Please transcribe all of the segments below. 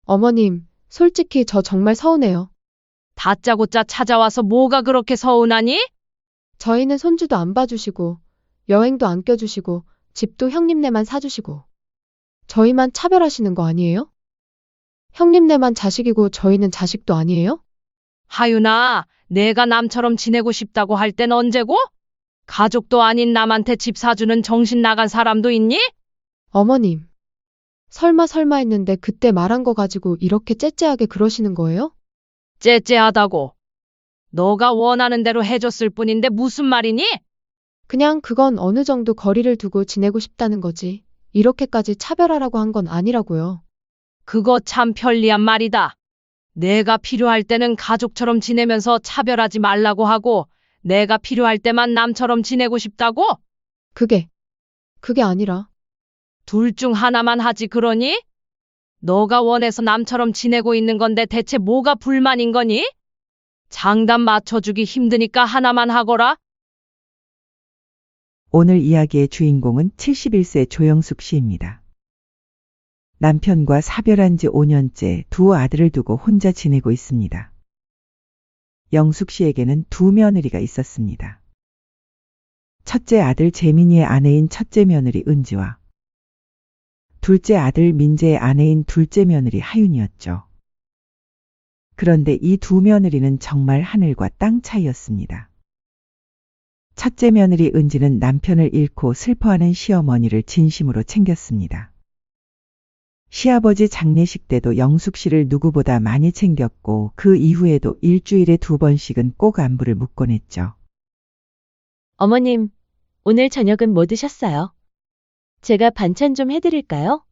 어머님, 솔직히 저 정말 서운해요. 다짜고짜 찾아와서 뭐가 그렇게 서운하니? 저희는 손주도 안 봐주시고, 여행도 안 껴주시고, 집도 형님네만 사주시고. 저희만 차별하시는 거 아니에요? 형님네만 자식이고 저희는 자식도 아니에요? 하윤아, 내가 남처럼 지내고 싶다고 할 땐 언제고? 가족도 아닌 남한테 집 사주는 정신 나간 사람도 있니? 어머님, 설마 했는데 그때 말한 거 가지고 이렇게 째째하게 그러시는 거예요? 째째하다고. 너가 원하는 대로 해줬을 뿐인데 무슨 말이니? 그냥 그건 어느 정도 거리를 두고 지내고 싶다는 거지. 이렇게까지 차별하라고 한 건 아니라고요. 그거 참 편리한 말이다. 내가 필요할 때는 가족처럼 지내면서 차별하지 말라고 하고, 내가 필요할 때만 남처럼 지내고 싶다고? 그게 아니라. 둘 중 하나만 하지 그러니? 너가 원해서 남처럼 지내고 있는 건데 대체 뭐가 불만인 거니? 장단 맞춰주기 힘드니까 하나만 하거라. 오늘 이야기의 주인공은 71세 조영숙 씨입니다. 남편과 사별한 지 5년째 두 아들을 두고 혼자 지내고 있습니다. 영숙 씨에게는 두 며느리가 있었습니다. 첫째 아들 재민이의 아내인 첫째 며느리 은지와 둘째 아들 민재의 아내인 둘째 며느리 하윤이었죠. 그런데 이 두 며느리는 정말 하늘과 땅 차이였습니다. 첫째 며느리 은지는 남편을 잃고 슬퍼하는 시어머니를 진심으로 챙겼습니다. 시아버지 장례식 때도 영숙 씨를 누구보다 많이 챙겼고 그 이후에도 일주일에 2번씩은 꼭 안부를 묻곤 했죠. 어머님, 오늘 저녁은 뭐 드셨어요? 제가 반찬 좀 해드릴까요?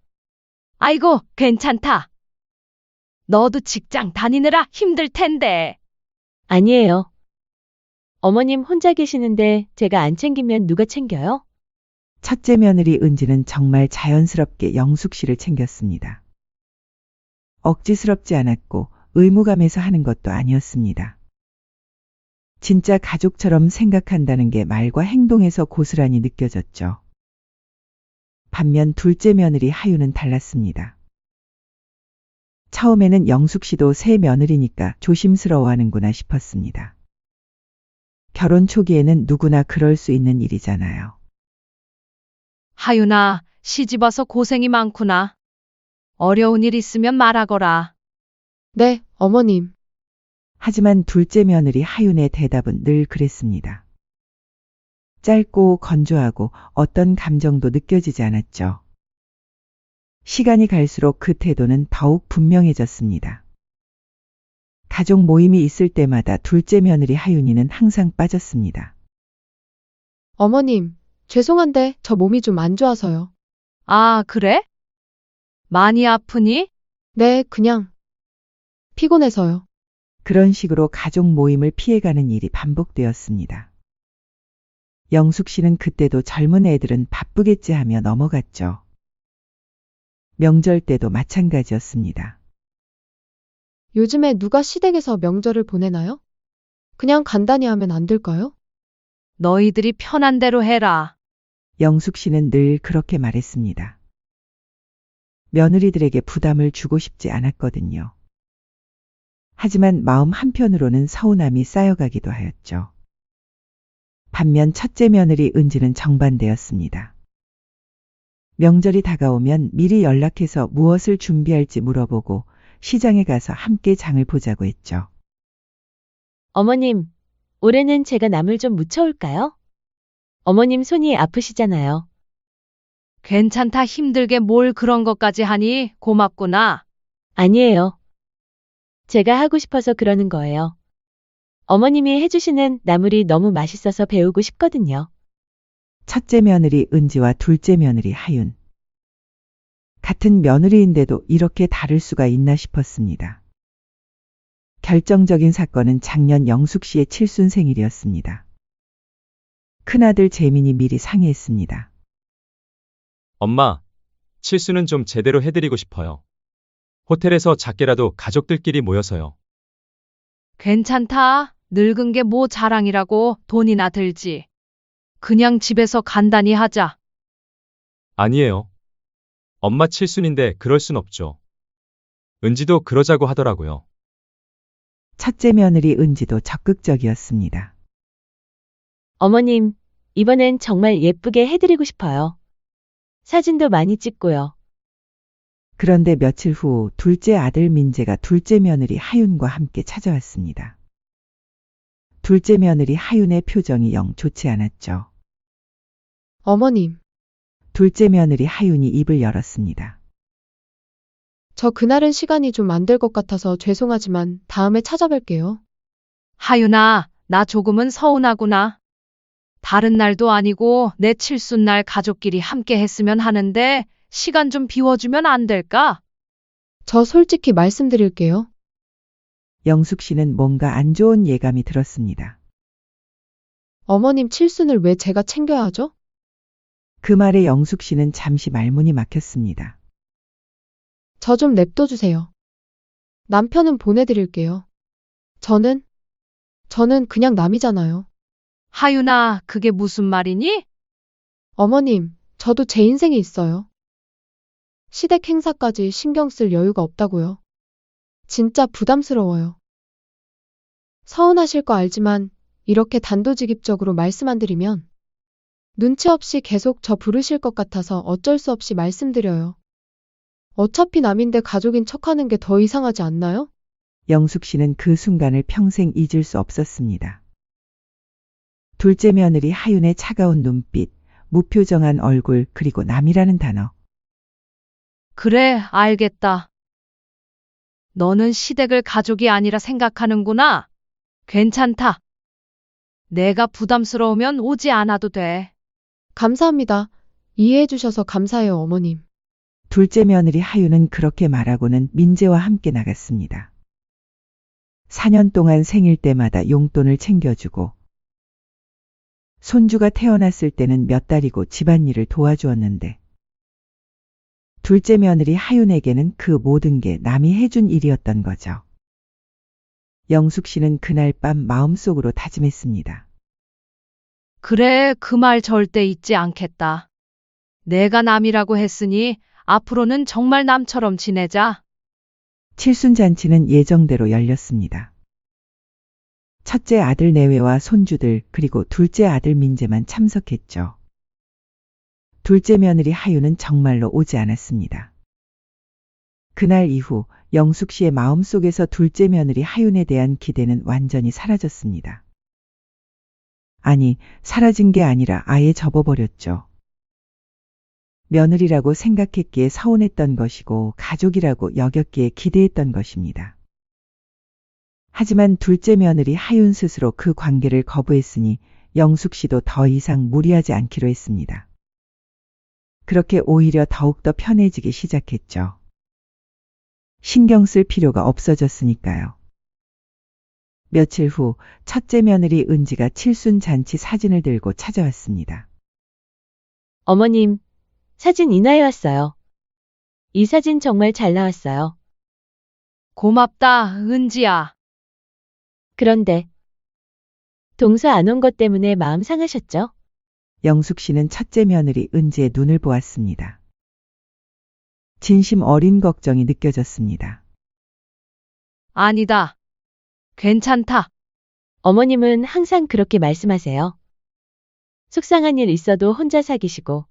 아이고, 괜찮다. 너도 직장 다니느라 힘들 텐데. 아니에요. 어머님 혼자 계시는데 제가 안 챙기면 누가 챙겨요? 첫째 며느리 은지는 정말 자연스럽게 영숙 씨를 챙겼습니다. 억지스럽지 않았고 의무감에서 하는 것도 아니었습니다. 진짜 가족처럼 생각한다는 게 말과 행동에서 고스란히 느껴졌죠. 반면 둘째 며느리 하윤은 달랐습니다. 처음에는 영숙 씨도 새 며느리니까 조심스러워하는구나 싶었습니다. 결혼 초기에는 누구나 그럴 수 있는 일이잖아요. 하윤아, 시집와서 고생이 많구나. 어려운 일 있으면 말하거라. 네, 어머님. 하지만 둘째 며느리 하윤의 대답은 늘 그랬습니다. 짧고 건조하고 어떤 감정도 느껴지지 않았죠. 시간이 갈수록 그 태도는 더욱 분명해졌습니다. 가족 모임이 있을 때마다 둘째 며느리 하윤이는 항상 빠졌습니다. 어머님, 죄송한데 저 몸이 좀 안 좋아서요. 아, 그래? 많이 아프니? 네, 그냥. 피곤해서요. 그런 식으로 가족 모임을 피해가는 일이 반복되었습니다. 영숙 씨는 그때도 젊은 애들은 바쁘겠지 하며 넘어갔죠. 명절 때도 마찬가지였습니다. 요즘에 누가 시댁에서 명절을 보내나요? 그냥 간단히 하면 안 될까요? 너희들이 편한 대로 해라. 영숙 씨는 늘 그렇게 말했습니다. 며느리들에게 부담을 주고 싶지 않았거든요. 하지만 마음 한편으로는 서운함이 쌓여가기도 하였죠. 반면 첫째 며느리 은지는 정반대였습니다. 명절이 다가오면 미리 연락해서 무엇을 준비할지 물어보고 시장에 가서 함께 장을 보자고 했죠. 어머님, 올해는 제가 나물 좀 무쳐올까요? 어머님 손이 아프시잖아요. 괜찮다 힘들게 뭘 그런 것까지 하니 고맙구나. 아니에요. 제가 하고 싶어서 그러는 거예요. 어머님이 해주시는 나물이 너무 맛있어서 배우고 싶거든요. 첫째 며느리 은지와 둘째 며느리 하윤. 같은 며느리인데도 이렇게 다를 수가 있나 싶었습니다. 결정적인 사건은 작년 영숙 씨의 칠순 생일이었습니다. 큰아들 재민이 미리 상의했습니다. 엄마, 칠수는 좀 제대로 해드리고 싶어요. 호텔에서 작게라도 가족들끼리 모여서요. 괜찮다. 늙은 게 뭐 자랑이라고 돈이나 들지. 그냥 집에서 간단히 하자. 아니에요. 엄마 칠순인데 그럴 순 없죠. 은지도 그러자고 하더라고요. 첫째 며느리 은지도 적극적이었습니다. 어머님, 이번엔 정말 예쁘게 해드리고 싶어요. 사진도 많이 찍고요. 그런데 며칠 후 둘째 아들 민재가 둘째 며느리 하윤과 함께 찾아왔습니다. 둘째 며느리 하윤의 표정이 영 좋지 않았죠. 어머님, 둘째 며느리 하윤이 입을 열었습니다. 저 그날은 시간이 좀 안 될 것 같아서 죄송하지만 다음에 찾아뵐게요. 하윤아, 나 조금은 서운하구나. 다른 날도 아니고 내 칠순날 가족끼리 함께 했으면 하는데 시간 좀 비워주면 안 될까? 저 솔직히 말씀드릴게요. 영숙 씨는 뭔가 안 좋은 예감이 들었습니다. 어머님 칠순을 왜 제가 챙겨야 하죠? 그 말에 영숙 씨는 잠시 말문이 막혔습니다. 저 좀 냅둬주세요. 남편은 보내드릴게요. 저는 그냥 남이잖아요. 하윤아, 그게 무슨 말이니? 어머님, 저도 제 인생이 있어요. 시댁 행사까지 신경 쓸 여유가 없다고요. 진짜 부담스러워요. 서운하실 거 알지만 이렇게 단도직입적으로 말씀 안 드리면 눈치 없이 계속 저 부르실 것 같아서 어쩔 수 없이 말씀드려요. 어차피 남인데 가족인 척하는 게 더 이상하지 않나요? 영숙 씨는 그 순간을 평생 잊을 수 없었습니다. 둘째 며느리 하윤의 차가운 눈빛, 무표정한 얼굴, 그리고 남이라는 단어. 그래, 알겠다. 너는 시댁을 가족이 아니라 생각하는구나. 괜찮다. 내가 부담스러우면 오지 않아도 돼. 감사합니다. 이해해 주셔서 감사해요, 어머님. 둘째 며느리 하윤은 그렇게 말하고는 민재와 함께 나갔습니다. 4년 동안 생일 때마다 용돈을 챙겨주고 손주가 태어났을 때는 몇 달이고 집안일을 도와주었는데 둘째 며느리 하윤에게는 그 모든 게 남이 해준 일이었던 거죠. 영숙 씨는 그날 밤 마음속으로 다짐했습니다. 그래, 그 말 절대 잊지 않겠다. 내가 남이라고 했으니 앞으로는 정말 남처럼 지내자. 칠순잔치는 예정대로 열렸습니다. 첫째 아들 내외와 손주들 그리고 둘째 아들 민재만 참석했죠. 둘째 며느리 하윤은 정말로 오지 않았습니다. 그날 이후 영숙 씨의 마음속에서 둘째 며느리 하윤에 대한 기대는 완전히 사라졌습니다. 아니, 사라진 게 아니라 아예 접어버렸죠. 며느리라고 생각했기에 서운했던 것이고 가족이라고 여겼기에 기대했던 것입니다. 하지만 둘째 며느리 하윤 스스로 그 관계를 거부했으니 영숙 씨도 더 이상 무리하지 않기로 했습니다. 그렇게 오히려 더욱더 편해지기 시작했죠. 신경 쓸 필요가 없어졌으니까요. 며칠 후 첫째 며느리 은지가 칠순 잔치 사진을 들고 찾아왔습니다. 어머님, 사진 인화해 왔어요. 이 사진 정말 잘 나왔어요. 고맙다, 은지야. 그런데 동서 안 온 것 때문에 마음 상하셨죠? 영숙 씨는 첫째 며느리 은지의 눈을 보았습니다. 진심 어린 걱정이 느껴졌습니다. 아니다. 괜찮다. 어머님은 항상 그렇게 말씀하세요. 속상한 일 있어도 혼자 사귀시고.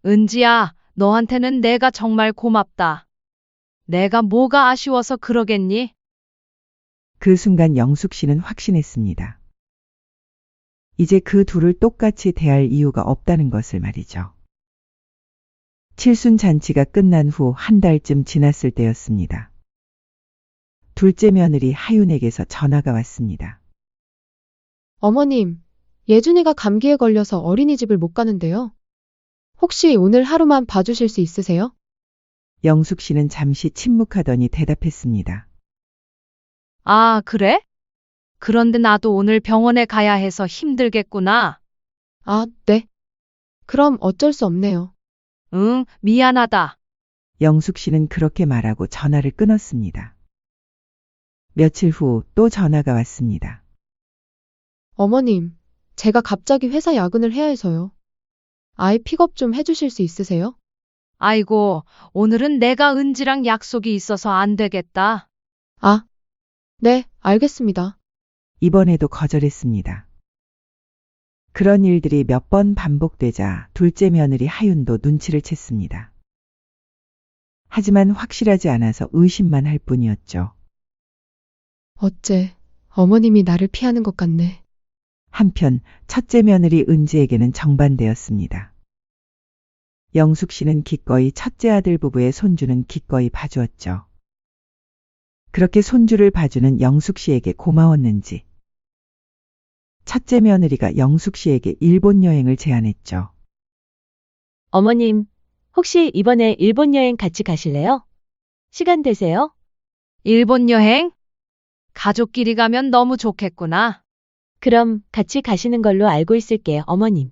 은지야, 너한테는 내가 정말 고맙다. 내가 뭐가 아쉬워서 그러겠니? 그 순간 영숙 씨는 확신했습니다. 이제 그 둘을 똑같이 대할 이유가 없다는 것을 말이죠. 칠순 잔치가 끝난 후 한 달쯤 지났을 때였습니다. 둘째 며느리 하윤에게서 전화가 왔습니다. 어머님, 예준이가 감기에 걸려서 어린이집을 못 가는데요. 혹시 오늘 하루만 봐주실 수 있으세요? 영숙 씨는 잠시 침묵하더니 대답했습니다. 아, 그래? 그런데 나도 오늘 병원에 가야 해서 힘들겠구나. 아, 네. 그럼 어쩔 수 없네요. 응, 미안하다. 영숙 씨는 그렇게 말하고 전화를 끊었습니다. 며칠 후 또 전화가 왔습니다. 어머님, 제가 갑자기 회사 야근을 해야 해서요. 아이 픽업 좀 해주실 수 있으세요? 아이고, 오늘은 내가 은지랑 약속이 있어서 안 되겠다. 아, 네, 알겠습니다. 이번에도 거절했습니다. 그런 일들이 몇 번 반복되자 둘째 며느리 하윤도 눈치를 챘습니다. 하지만 확실하지 않아서 의심만 할 뿐이었죠. 어째 어머님이 나를 피하는 것 같네. 한편 첫째 며느리 은지에게는 정반대였습니다. 영숙 씨는 기꺼이 첫째 아들 부부의 손주는 기꺼이 봐주었죠. 그렇게 손주를 봐주는 영숙 씨에게 고마웠는지 첫째 며느리가 영숙 씨에게 일본 여행을 제안했죠. 어머님, 혹시 이번에 일본 여행 같이 가실래요? 시간 되세요? 일본 여행? 가족끼리 가면 너무 좋겠구나. 그럼 같이 가시는 걸로 알고 있을게요, 어머님.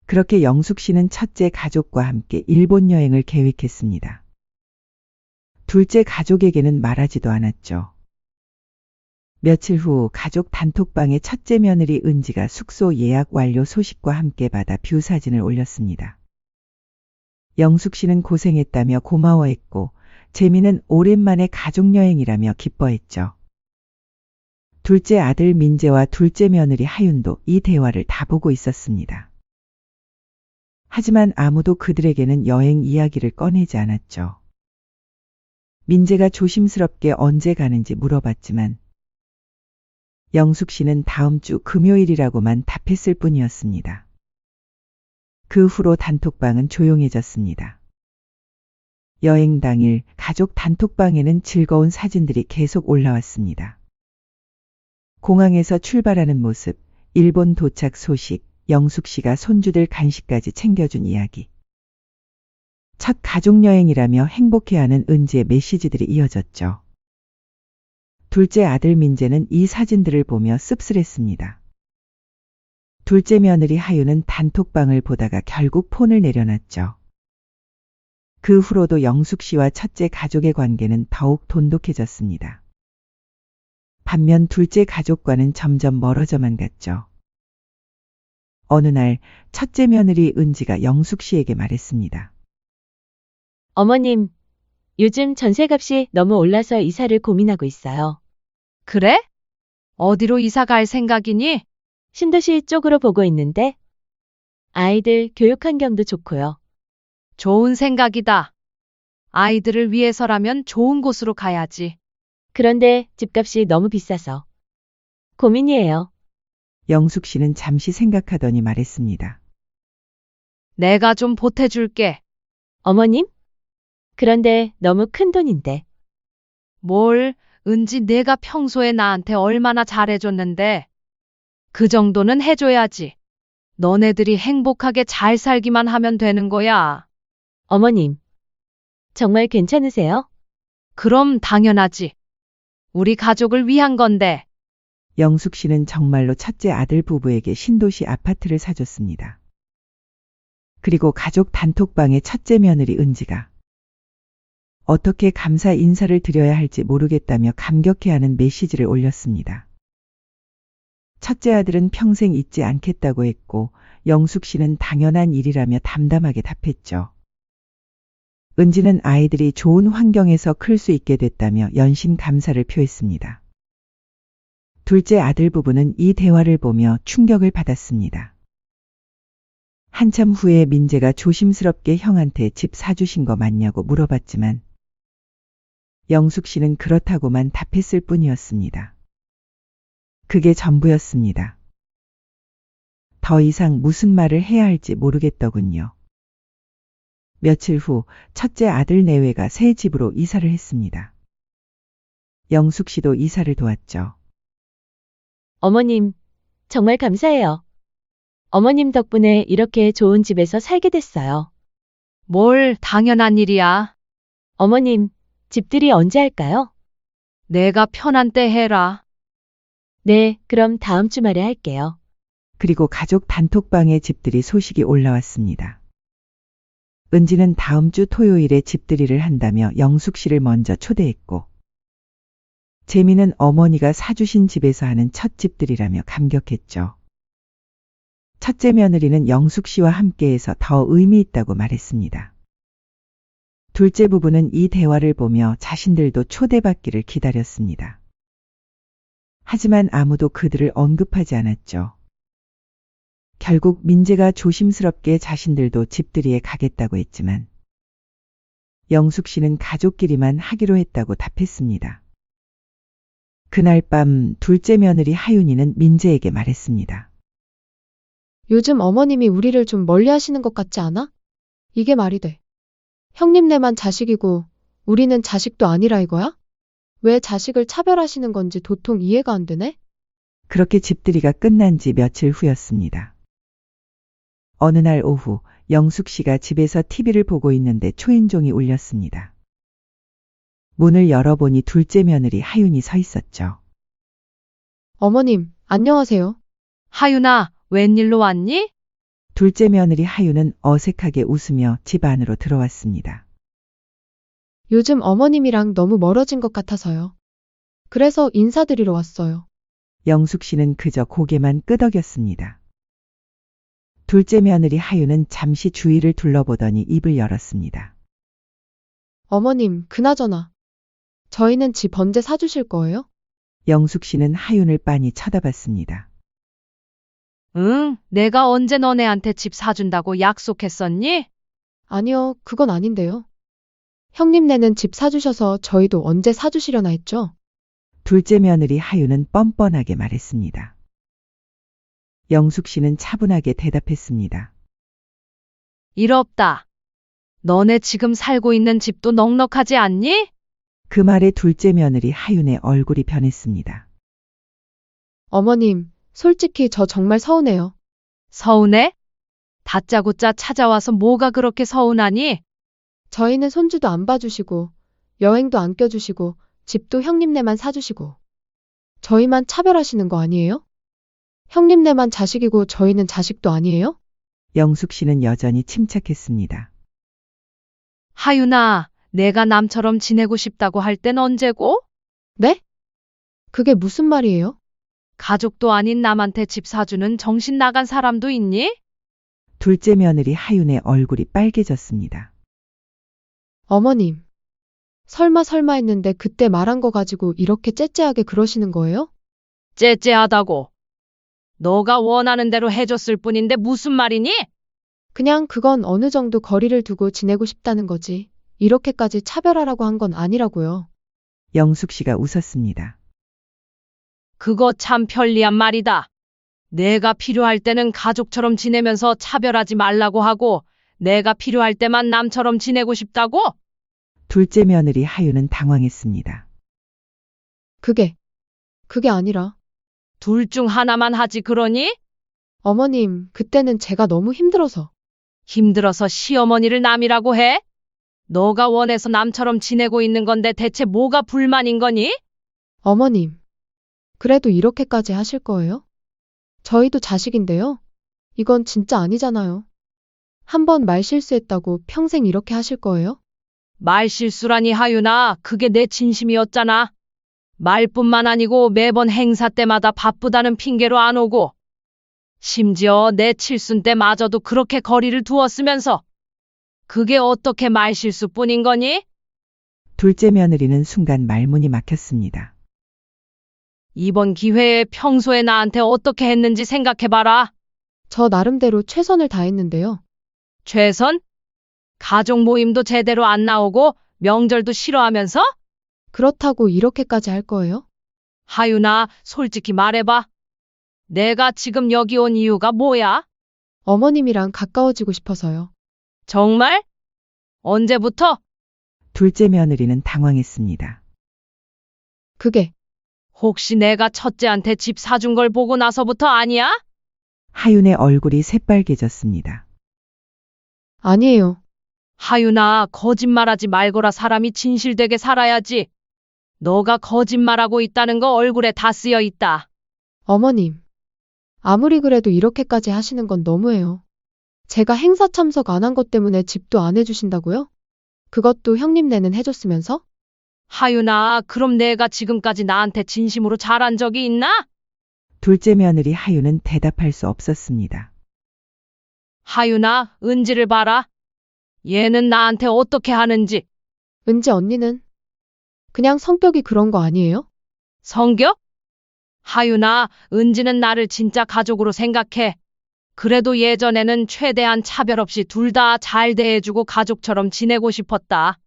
그렇게 영숙 씨는 첫째 가족과 함께 일본 여행을 계획했습니다. 둘째 가족에게는 말하지도 않았죠. 며칠 후 가족 단톡방에 첫째 며느리 은지가 숙소 예약 완료 소식과 함께 받아 뷰 사진을 올렸습니다. 영숙 씨는 고생했다며 고마워했고 재미는 오랜만에 가족여행이라며 기뻐했죠. 둘째 아들 민재와 둘째 며느리 하윤도 이 대화를 다 보고 있었습니다. 하지만 아무도 그들에게는 여행 이야기를 꺼내지 않았죠. 민재가 조심스럽게 언제 가는지 물어봤지만 영숙 씨는 다음 주 금요일이라고만 답했을 뿐이었습니다. 그 후로 단톡방은 조용해졌습니다. 여행 당일 가족 단톡방에는 즐거운 사진들이 계속 올라왔습니다. 공항에서 출발하는 모습, 일본 도착 소식, 영숙 씨가 손주들 간식까지 챙겨준 이야기. 첫 가족여행이라며 행복해하는 은지의 메시지들이 이어졌죠. 둘째 아들 민재는 이 사진들을 보며 씁쓸했습니다. 둘째 며느리 하윤은 단톡방을 보다가 결국 폰을 내려놨죠. 그 후로도 영숙 씨와 첫째 가족의 관계는 더욱 돈독해졌습니다. 반면 둘째 가족과는 점점 멀어져만 갔죠. 어느 날 첫째 며느리 은지가 영숙 씨에게 말했습니다. 어머님, 요즘 전세값이 너무 올라서 이사를 고민하고 있어요. 그래? 어디로 이사 갈 생각이니? 신도시 쪽으로 보고 있는데 아이들 교육 환경도 좋고요. 좋은 생각이다. 아이들을 위해서라면 좋은 곳으로 가야지. 그런데 집값이 너무 비싸서 고민이에요. 영숙 씨는 잠시 생각하더니 말했습니다. 내가 좀 보태줄게. 어머님? 그런데 너무 큰 돈인데. 뭘, 은지 내가 평소에 나한테 얼마나 잘해줬는데. 그 정도는 해줘야지. 너네들이 행복하게 잘 살기만 하면 되는 거야. 어머님, 정말 괜찮으세요? 그럼 당연하지. 우리 가족을 위한 건데. 영숙 씨는 정말로 첫째 아들 부부에게 신도시 아파트를 사줬습니다. 그리고 가족 단톡방에 첫째 며느리 은지가 어떻게 감사 인사를 드려야 할지 모르겠다며 감격해하는 메시지를 올렸습니다. 첫째 아들은 평생 잊지 않겠다고 했고 영숙 씨는 당연한 일이라며 담담하게 답했죠. 은지는 아이들이 좋은 환경에서 클 수 있게 됐다며 연신 감사를 표했습니다. 둘째 아들 부부는 이 대화를 보며 충격을 받았습니다. 한참 후에 민재가 조심스럽게 형한테 집 사주신 거 맞냐고 물어봤지만 영숙 씨는 그렇다고만 답했을 뿐이었습니다. 그게 전부였습니다. 더 이상 무슨 말을 해야 할지 모르겠더군요. 며칠 후 첫째 아들 내외가 새 집으로 이사를 했습니다. 영숙 씨도 이사를 도왔죠. 어머님, 정말 감사해요. 어머님 덕분에 이렇게 좋은 집에서 살게 됐어요. 뭘 당연한 일이야. 어머님, 집들이 언제 할까요? 내가 편한 때 해라. 네, 그럼 다음 주말에 할게요. 그리고 가족 단톡방에 집들이 소식이 올라왔습니다. 은지는 다음 주 토요일에 집들이를 한다며 영숙 씨를 먼저 초대했고 재미는 어머니가 사주신 집에서 하는 첫 집들이라며 감격했죠. 첫째 며느리는 영숙 씨와 함께해서 더 의미 있다고 말했습니다. 둘째 부부는 이 대화를 보며 자신들도 초대받기를 기다렸습니다. 하지만 아무도 그들을 언급하지 않았죠. 결국 민재가 조심스럽게 자신들도 집들이에 가겠다고 했지만 영숙 씨는 가족끼리만 하기로 했다고 답했습니다. 그날 밤 둘째 며느리 하윤이는 민재에게 말했습니다. 요즘 어머님이 우리를 좀 멀리 하시는 것 같지 않아? 이게 말이 돼. 형님네만 자식이고 우리는 자식도 아니라 이거야? 왜 자식을 차별하시는 건지 도통 이해가 안 되네? 그렇게 집들이가 끝난 지 며칠 후였습니다. 어느 날 오후 영숙 씨가 집에서 TV를 보고 있는데 초인종이 울렸습니다. 문을 열어보니 둘째 며느리 하윤이 서 있었죠. 어머님, 안녕하세요. 하윤아, 웬일로 왔니? 둘째 며느리 하윤은 어색하게 웃으며 집 안으로 들어왔습니다. 요즘 어머님이랑 너무 멀어진 것 같아서요. 그래서 인사드리러 왔어요. 영숙 씨는 그저 고개만 끄덕였습니다. 둘째 며느리 하윤은 잠시 주위를 둘러보더니 입을 열었습니다. 어머님, 그나저나. 저희는 집 언제 사주실 거예요? 영숙 씨는 하윤을 빤히 쳐다봤습니다. 응, 내가 언제 너네한테 집 사준다고 약속했었니? 아니요, 그건 아닌데요. 형님네는 집 사주셔서 저희도 언제 사주시려나 했죠? 둘째 며느리 하윤은 뻔뻔하게 말했습니다. 영숙 씨는 차분하게 대답했습니다. 일 없다. 너네 지금 살고 있는 집도 넉넉하지 않니? 그 말에 둘째 며느리 하윤의 얼굴이 변했습니다. 어머님, 솔직히 저 정말 서운해요. 서운해? 다짜고짜 찾아와서 뭐가 그렇게 서운하니? 저희는 손주도 안 봐주시고, 여행도 안 껴주시고, 집도 형님네만 사주시고. 저희만 차별하시는 거 아니에요? 형님네만 자식이고 저희는 자식도 아니에요? 영숙 씨는 여전히 침착했습니다. 하윤아, 내가 남처럼 지내고 싶다고 할 땐 언제고? 네? 그게 무슨 말이에요? 가족도 아닌 남한테 집 사주는 정신 나간 사람도 있니? 둘째 며느리 하윤의 얼굴이 빨개졌습니다. 어머님. 설마 했는데 그때 말한 거 가지고 이렇게 째째하게 그러시는 거예요? 째째하다고. 너가 원하는 대로 해줬을 뿐인데 무슨 말이니? 그냥 그건 어느 정도 거리를 두고 지내고 싶다는 거지. 이렇게까지 차별하라고 한 건 아니라고요. 영숙 씨가 웃었습니다. 그거 참 편리한 말이다. 내가 필요할 때는 가족처럼 지내면서 차별하지 말라고 하고, 내가 필요할 때만 남처럼 지내고 싶다고? 둘째 며느리 하윤은 당황했습니다. 그게 아니라. 둘 중 하나만 하지 그러니? 어머님, 그때는 제가 너무 힘들어서. 힘들어서 시어머니를 남이라고 해? 너가 원해서 남처럼 지내고 있는 건데 대체 뭐가 불만인 거니? 어머님, 그래도 이렇게까지 하실 거예요? 저희도 자식인데요. 이건 진짜 아니잖아요. 한 번 말 실수했다고 평생 이렇게 하실 거예요? 말실수라니 하윤아, 그게 내 진심이었잖아. 말뿐만 아니고 매번 행사 때마다 바쁘다는 핑계로 안 오고, 심지어 내 칠순 때마저도 그렇게 거리를 두었으면서, 그게 어떻게 말실수뿐인 거니? 둘째 며느리는 순간 말문이 막혔습니다. 이번 기회에 평소에 나한테 어떻게 했는지 생각해봐라. 저 나름대로 최선을 다했는데요. 최선? 가족 모임도 제대로 안 나오고 명절도 싫어하면서? 그렇다고 이렇게까지 할 거예요? 하윤아, 솔직히 말해봐. 내가 지금 여기 온 이유가 뭐야? 어머님이랑 가까워지고 싶어서요. 정말? 언제부터? 둘째 며느리는 당황했습니다. 그게 혹시 내가 첫째한테 집 사준 걸 보고 나서부터 아니야? 하윤의 얼굴이 새빨개졌습니다. 아니에요. 하윤아, 거짓말하지 말거라. 사람이 진실되게 살아야지. 너가 거짓말하고 있다는 거 얼굴에 다 쓰여 있다. 어머님. 아무리 그래도 이렇게까지 하시는 건 너무해요. 제가 행사 참석 안 한 것 때문에 집도 안 해주신다고요? 그것도 형님네는 해줬으면서? 하윤아, 그럼 내가 지금까지 나한테 진심으로 잘한 적이 있나? 둘째 며느리 하윤은 대답할 수 없었습니다. 하윤아, 은지를 봐라. 얘는 나한테 어떻게 하는지. 은지 언니는 그냥 성격이 그런 거 아니에요? 성격? 하윤아, 은지는 나를 진짜 가족으로 생각해. 그래도 예전에는 최대한 차별 없이 둘 다 잘 대해주고 가족처럼 지내고 싶었다.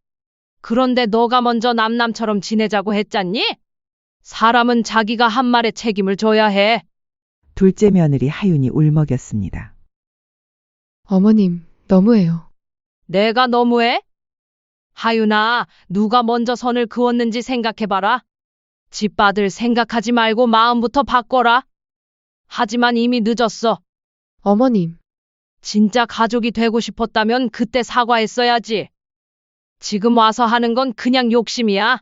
그런데 너가 먼저 남남처럼 지내자고 했잖니? 사람은 자기가 한 말에 책임을 져야 해. 둘째 며느리 하윤이 울먹였습니다. 어머님, 너무해요. 내가 너무해? 하윤아, 누가 먼저 선을 그었는지 생각해봐라. 집 아들 생각하지 말고 마음부터 바꿔라. 하지만 이미 늦었어. 어머님, 진짜 가족이 되고 싶었다면 그때 사과했어야지. 지금 와서 하는 건 그냥 욕심이야.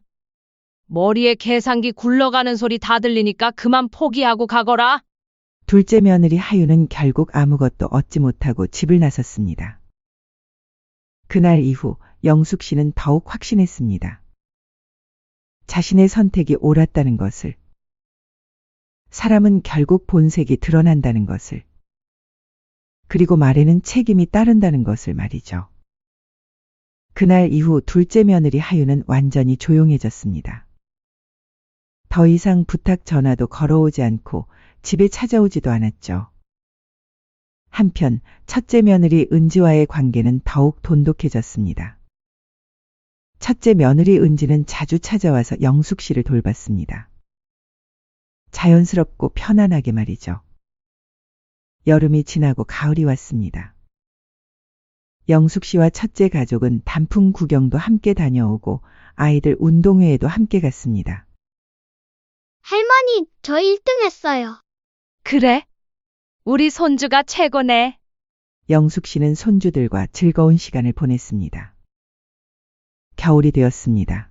머리에 계산기 굴러가는 소리 다 들리니까 그만 포기하고 가거라. 둘째 며느리 하윤은 결국 아무것도 얻지 못하고 집을 나섰습니다. 그날 이후 영숙 씨는 더욱 확신했습니다. 자신의 선택이 옳았다는 것을. 사람은 결국 본색이 드러난다는 것을. 그리고 말에는 책임이 따른다는 것을 말이죠. 그날 이후 둘째 며느리 하윤은 완전히 조용해졌습니다. 더 이상 부탁 전화도 걸어오지 않고 집에 찾아오지도 않았죠. 한편 첫째 며느리 은지와의 관계는 더욱 돈독해졌습니다. 첫째 며느리 은지는 자주 찾아와서 영숙 씨를 돌봤습니다. 자연스럽고 편안하게 말이죠. 여름이 지나고 가을이 왔습니다. 영숙 씨와 첫째 가족은 단풍 구경도 함께 다녀오고 아이들 운동회에도 함께 갔습니다. 할머니, 저 1등 했어요. 그래? 우리 손주가 최고네. 영숙 씨는 손주들과 즐거운 시간을 보냈습니다. 겨울이 되었습니다.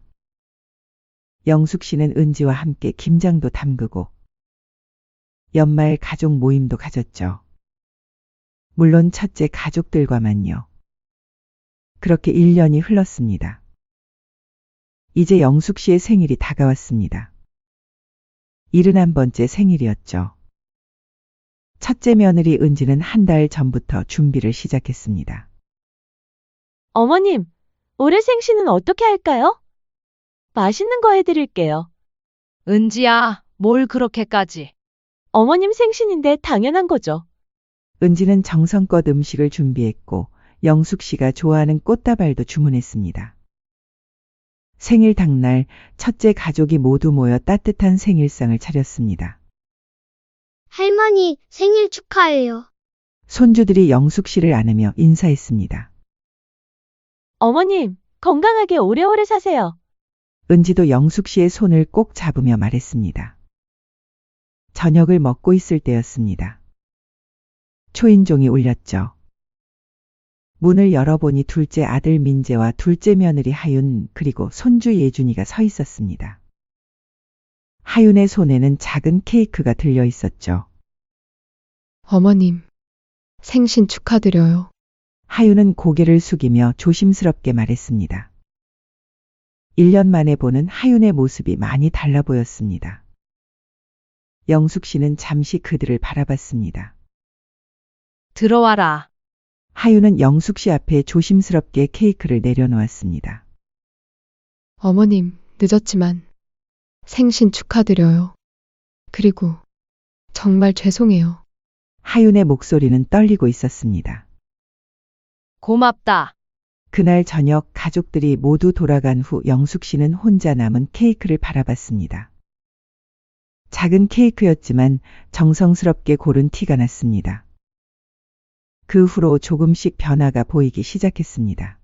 영숙 씨는 은지와 함께 김장도 담그고 연말 가족 모임도 가졌죠. 물론 첫째 가족들과만요. 그렇게 1년이 흘렀습니다. 이제 영숙 씨의 생일이 다가왔습니다. 71번째 생일이었죠. 첫째 며느리 은지는 한 달 전부터 준비를 시작했습니다. 어머님, 올해 생신은 어떻게 할까요? 맛있는 거 해드릴게요. 은지야, 뭘 그렇게까지. 어머님 생신인데 당연한 거죠. 은지는 정성껏 음식을 준비했고 영숙 씨가 좋아하는 꽃다발도 주문했습니다. 생일 당날 첫째 가족이 모두 모여 따뜻한 생일상을 차렸습니다. 할머니, 생일 축하해요. 손주들이 영숙 씨를 안으며 인사했습니다. 어머님, 건강하게 오래오래 사세요. 은지도 영숙 씨의 손을 꼭 잡으며 말했습니다. 저녁을 먹고 있을 때였습니다. 초인종이 울렸죠. 문을 열어보니 둘째 아들 민재와 둘째 며느리 하윤 그리고 손주 예준이가 서 있었습니다. 하윤의 손에는 작은 케이크가 들려 있었죠. 어머님, 생신 축하드려요. 하윤은 고개를 숙이며 조심스럽게 말했습니다. 1년 만에 보는 하윤의 모습이 많이 달라 보였습니다. 영숙 씨는 잠시 그들을 바라봤습니다. 들어와라. 하윤은 영숙 씨 앞에 조심스럽게 케이크를 내려놓았습니다. 어머님, 늦었지만 생신 축하드려요. 그리고 정말 죄송해요. 하윤의 목소리는 떨리고 있었습니다. 고맙다. 그날 저녁 가족들이 모두 돌아간 후 영숙 씨는 혼자 남은 케이크를 바라봤습니다. 작은 케이크였지만 정성스럽게 고른 티가 났습니다. 그 후로 조금씩 변화가 보이기 시작했습니다.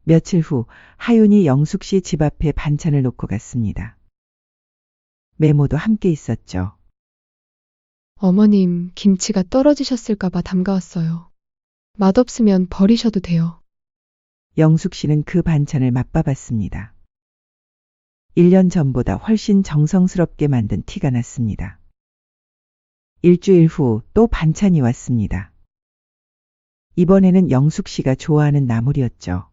며칠 후 하윤이 영숙 씨 집 앞에 반찬을 놓고 갔습니다. 메모도 함께 있었죠. 어머님, 김치가 떨어지셨을까봐 담가왔어요. 맛없으면 버리셔도 돼요. 영숙 씨는 그 반찬을 맛봐봤습니다. 1년 전보다 훨씬 정성스럽게 만든 티가 났습니다. 일주일 후 또 반찬이 왔습니다. 이번에는 영숙 씨가 좋아하는 나물이었죠.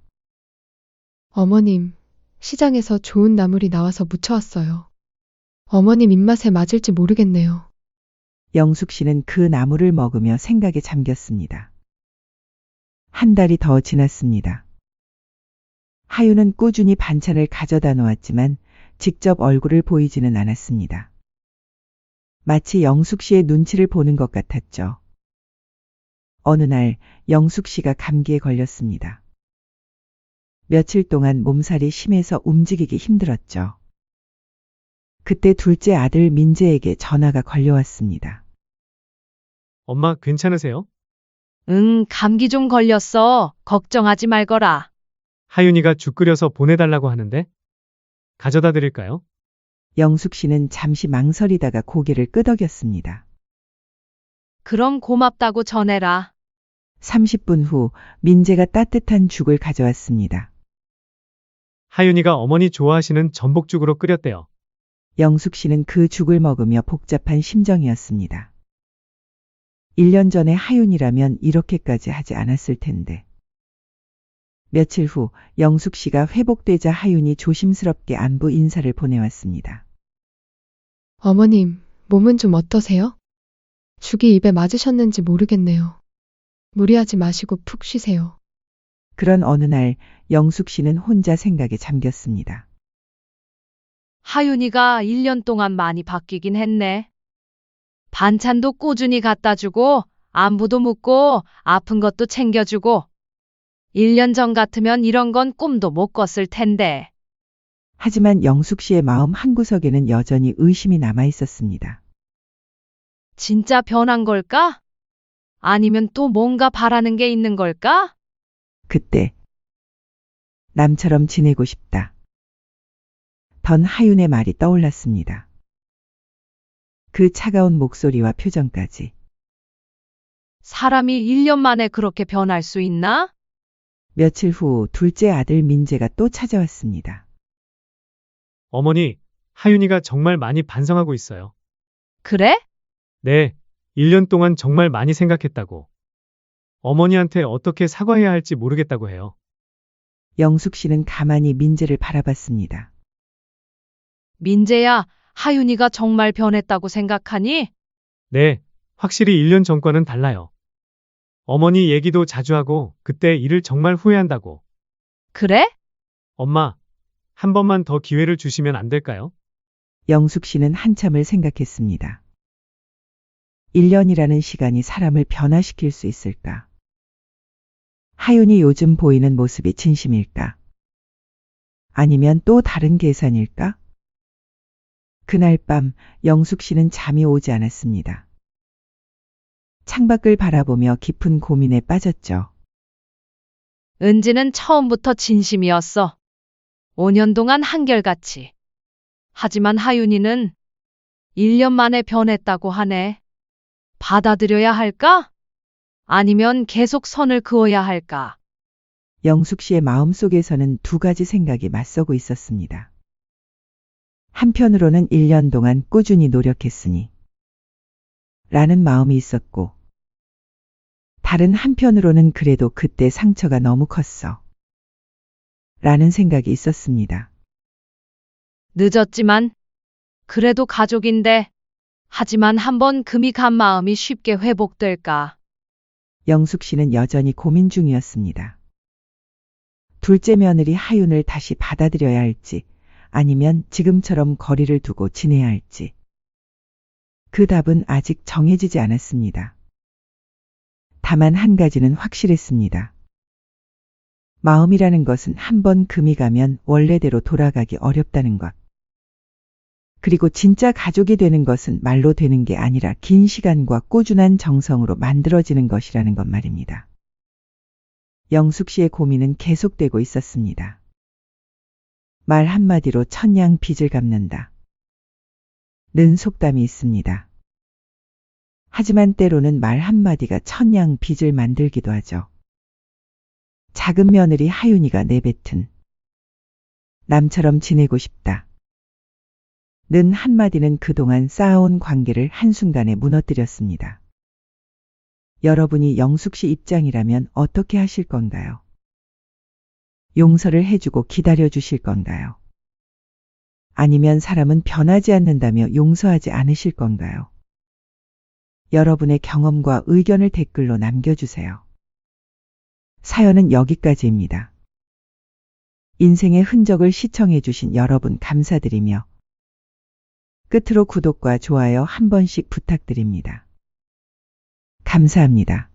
어머님, 시장에서 좋은 나물이 나와서 무쳐왔어요. 어머님 입맛에 맞을지 모르겠네요. 영숙 씨는 그 나물을 먹으며 생각에 잠겼습니다. 한 달이 더 지났습니다. 하윤은 꾸준히 반찬을 가져다 놓았지만 직접 얼굴을 보이지는 않았습니다. 마치 영숙 씨의 눈치를 보는 것 같았죠. 어느 날 영숙 씨가 감기에 걸렸습니다. 며칠 동안 몸살이 심해서 움직이기 힘들었죠. 그때 둘째 아들 민재에게 전화가 걸려왔습니다. 엄마 괜찮으세요? 응, 감기 좀 걸렸어. 걱정하지 말거라. 하윤이가 죽 끓여서 보내달라고 하는데 가져다 드릴까요? 영숙 씨는 잠시 망설이다가 고개를 끄덕였습니다. 그럼 고맙다고 전해라. 30분 후 민재가 따뜻한 죽을 가져왔습니다. 하윤이가 어머니 좋아하시는 전복죽으로 끓였대요. 영숙 씨는 그 죽을 먹으며 복잡한 심정이었습니다. 1년 전에 하윤이라면 이렇게까지 하지 않았을 텐데. 며칠 후 영숙 씨가 회복되자 하윤이 조심스럽게 안부 인사를 보내왔습니다. 어머님, 몸은 좀 어떠세요? 죽이 입에 맞으셨는지 모르겠네요. 무리하지 마시고 푹 쉬세요. 그런 어느 날 영숙 씨는 혼자 생각에 잠겼습니다. 하윤이가 1년 동안 많이 바뀌긴 했네. 반찬도 꾸준히 갖다 주고, 안부도 묻고, 아픈 것도 챙겨주고. 1년 전 같으면 이런 건 꿈도 못 꿨을 텐데. 하지만 영숙 씨의 마음 한구석에는 여전히 의심이 남아 있었습니다. 진짜 변한 걸까? 아니면 또 뭔가 바라는 게 있는 걸까? 그때 남처럼 지내고 싶다. 던 하윤의 말이 떠올랐습니다. 그 차가운 목소리와 표정까지. 사람이 1년 만에 그렇게 변할 수 있나? 며칠 후 둘째 아들 민재가 또 찾아왔습니다. 어머니, 하윤이가 정말 많이 반성하고 있어요. 그래? 네, 1년 동안 정말 많이 생각했다고. 어머니한테 어떻게 사과해야 할지 모르겠다고 해요. 영숙 씨는 가만히 민재를 바라봤습니다. 민재야, 하윤이가 정말 변했다고 생각하니? 네, 확실히 1년 전과는 달라요. 어머니 얘기도 자주 하고 그때 일을 정말 후회한다고. 그래? 엄마, 한 번만 더 기회를 주시면 안 될까요? 영숙 씨는 한참을 생각했습니다. 1년이라는 시간이 사람을 변화시킬 수 있을까? 하윤이 요즘 보이는 모습이 진심일까? 아니면 또 다른 계산일까? 그날 밤 영숙 씨는 잠이 오지 않았습니다. 창밖을 바라보며 깊은 고민에 빠졌죠. 은지는 처음부터 진심이었어. 5년 동안 한결같이. 하지만 하윤이는 1년 만에 변했다고 하네. 받아들여야 할까? 아니면 계속 선을 그어야 할까? 영숙 씨의 마음속에서는 두 가지 생각이 맞서고 있었습니다. 한편으로는 1년 동안 꾸준히 노력했으니 라는 마음이 있었고, 다른 한편으로는 그래도 그때 상처가 너무 컸어 라는 생각이 있었습니다. 늦었지만 그래도 가족인데 하지만 한번 금이 간 마음이 쉽게 회복될까? 영숙 씨는 여전히 고민 중이었습니다. 둘째 며느리 하윤을 다시 받아들여야 할지 아니면 지금처럼 거리를 두고 지내야 할지. 그 답은 아직 정해지지 않았습니다. 다만 한 가지는 확실했습니다. 마음이라는 것은 한번 금이 가면 원래대로 돌아가기 어렵다는 것. 그리고 진짜 가족이 되는 것은 말로 되는 게 아니라 긴 시간과 꾸준한 정성으로 만들어지는 것이라는 것 말입니다. 영숙 씨의 고민은 계속되고 있었습니다. 말 한마디로 천냥 빚을 갚는다. 는 속담이 있습니다. 하지만 때로는 말 한마디가 천냥 빚을 만들기도 하죠. 작은 며느리 하윤이가 내뱉은 남처럼 지내고 싶다. 는 한마디는 그동안 쌓아온 관계를 한순간에 무너뜨렸습니다. 여러분이 영숙 씨 입장이라면 어떻게 하실 건가요? 용서를 해주고 기다려 주실 건가요? 아니면 사람은 변하지 않는다며 용서하지 않으실 건가요? 여러분의 경험과 의견을 댓글로 남겨주세요. 사연은 여기까지입니다. 인생의 흔적을 시청해주신 여러분 감사드리며 끝으로 구독과 좋아요 한 번씩 부탁드립니다. 감사합니다.